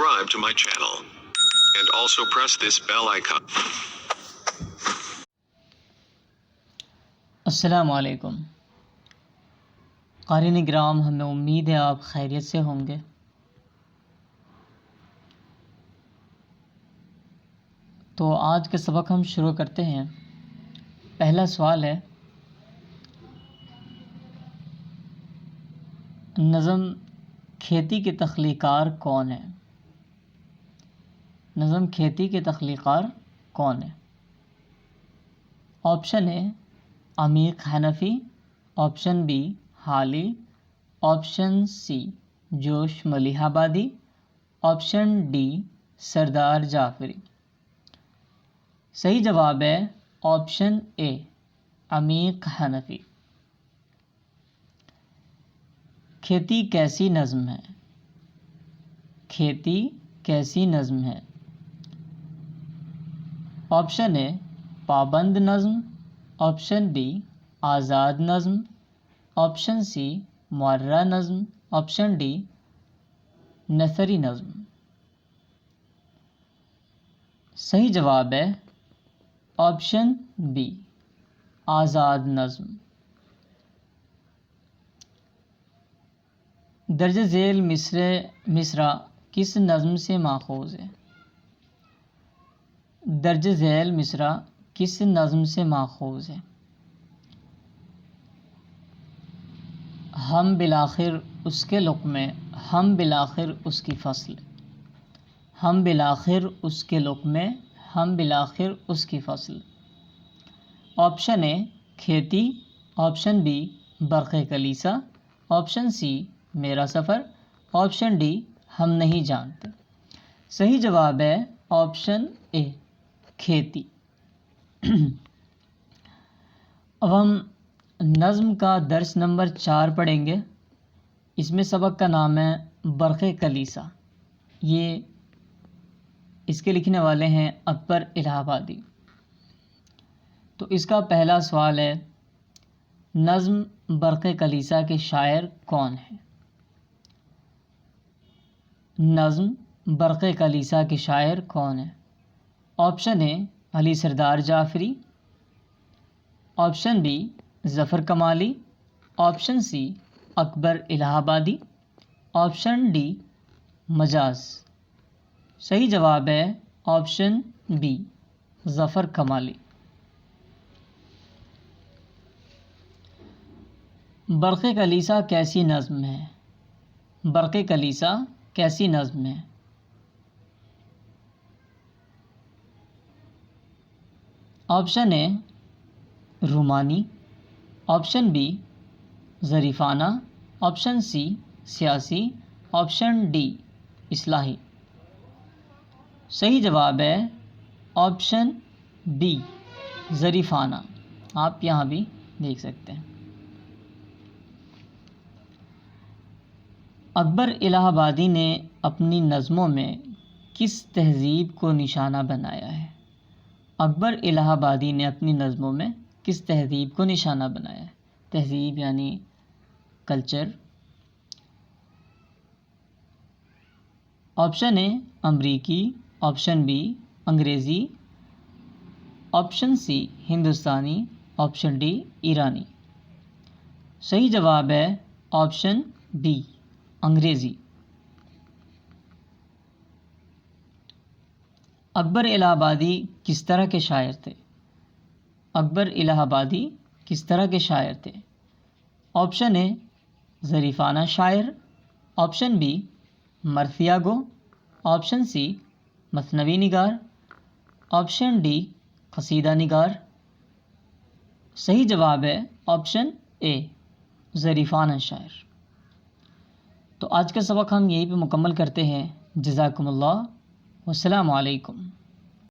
subscribe to my channel and also press this bell icon. السلام علیکم قارئین کرام، ہمیں امید ہے آپ خیریت سے ہوں گے۔ تو آج کے سبق ہم شروع کرتے ہیں۔ پہلا سوال ہے، نظم کھیتی کے تخلیقار کون ہے؟ نظم کھیتی کے تخلیقار کون ہے؟ آپشن اے عمیق حنفی، آپشن بی حالی، آپشن سی جوش ملیح آبادی، آپشن ڈی سردار جعفری۔ صحیح جواب ہے آپشن اے عمیق حنفی۔ کھیتی کیسی نظم ہے؟ کھیتی کیسی نظم ہے؟ آپشن اے پابند نظم، آپشن بی آزاد نظم، آپشن سی معرہ نظم، آپشن ڈی نثری نظم۔ صحیح جواب ہے آپشن بی آزاد نظم۔ درج ذیل مصرع کس نظم سے ماخوذ ہے؟ درج ذیل مصرع کس نظم سے ماخوذ ہے؟ ہم بالآخر اس کے لقمے، ہم بالآخر اس کی فصل، ہم بالآخر اس کے لقمے، ہم بالآخر اس کی فصل۔ آپشن اے کھیتی، آپشن بی برق کلیسا، آپشن سی میرا سفر، آپشن ڈی ہم نہیں جانتے۔ صحیح جواب ہے آپشن اے کھیتی۔ اب ہم نظم کا درس نمبر 4 پڑھیں گے۔ اس میں سبق کا نام ہے برق کلیسا۔ یہ اس کے لکھنے والے ہیں اکبر الہ آبادی۔ تو اس کا پہلا سوال ہے، نظم برق کلیسا کے شاعر کون ہیں؟ نظم برق کلیسا کے شاعر کون ہیں؟ آپشن اے علی سردار جعفری، آپشن بی ظفر کمالی، آپشن سی اکبر الہ آبادی، آپشن ڈی مجاز۔ صحیح جواب ہے آپشن بی ظفر کمالی۔ برق کلیسا کیسی نظم ہے؟ برق کلیسا کیسی نظم ہے؟ آپشن اے رومانی، آپشن بی ظریفانہ، آپشن سی سیاسی، آپشن ڈی اصلاحی۔ صحیح جواب ہے آپشن بی ظریفانہ۔ آپ یہاں بھی دیکھ سکتے ہیں۔ اکبر الہ آبادی نے اپنی نظموں میں کس تہذیب کو نشانہ بنایا ہے؟ اکبر الہ آبادی نے اپنی نظموں میں کس تہذیب کو نشانہ بنایا ہے؟ تہذیب یعنی کلچر۔ آپشن اے امریکی، آپشن بی انگریزی، آپشن سی ہندوستانی، آپشن ڈی ایرانی۔ صحیح جواب ہے آپشن بی انگریزی۔ اکبر الہ آبادی کس طرح کے شاعر تھے؟ اکبر الہ آبادی کس طرح کے شاعر تھے؟ آپشن اے ظریفانہ شاعر، آپشن بی مرثیہ گو، آپشن سی مثنوی نگار، آپشن ڈی قصیدہ نگار۔ صحیح جواب ہے آپشن اے ظریفانہ شاعر۔ تو آج کا سبق ہم یہیں پہ مکمل کرتے ہیں۔ جزاکم اللہ، والسلام علیکم۔